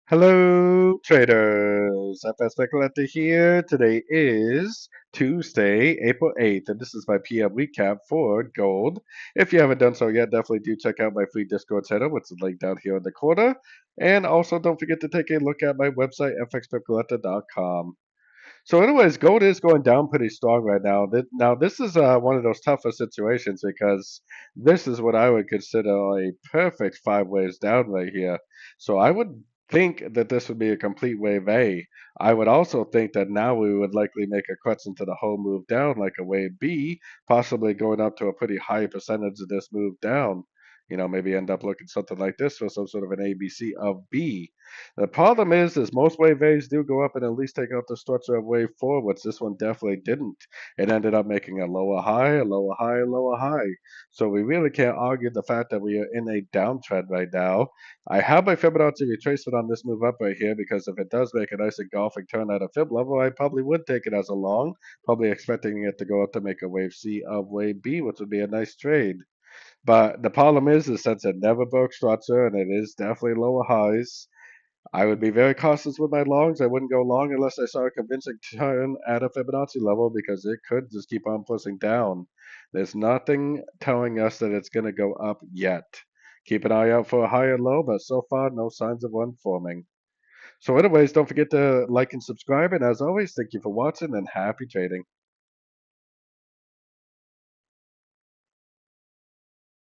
Hello, traders. FX Pip Collector here. Today is Tuesday, April 8th, and this is my PM recap for gold. If you haven't done so yet, definitely do check out my free Discord setup, which is linked down here in the corner. And also, don't forget to take a look at my website, fxpipcollector.com. So, anyways, gold is going down pretty strong right now. Now, this is one of those tougher situations because this is what I would consider a perfect five ways down right here. So, I would think that this would be a complete wave A. I would also think that now we would likely make a crutch into the whole move down, like a wave B, possibly going up to a pretty high percentage of this move down. Maybe end up looking something like this for some sort of an ABC of B. The problem is most wave A's do go up and at least take out the structure of wave forwards. This one definitely didn't. It ended up making a lower high, a lower high, a lower high. So we really can't argue the fact that we are in a downtrend right now. I have my Fibonacci retracement on this move up right here because if it does make a nice engulfing turn at a fib level, I probably would take it as a long, probably expecting it to go up to make a wave C of wave B, which would be a nice trade. But the problem is since it never broke structure and it is definitely lower highs, I would be very cautious with my longs. I wouldn't go long unless I saw a convincing turn at a Fibonacci level because it could just keep on pushing down. There's nothing telling us that it's going to go up yet. Keep an eye out for a higher low, but so far, no signs of one forming. So anyways, don't forget to like and subscribe. And as always, thank you for watching and happy trading.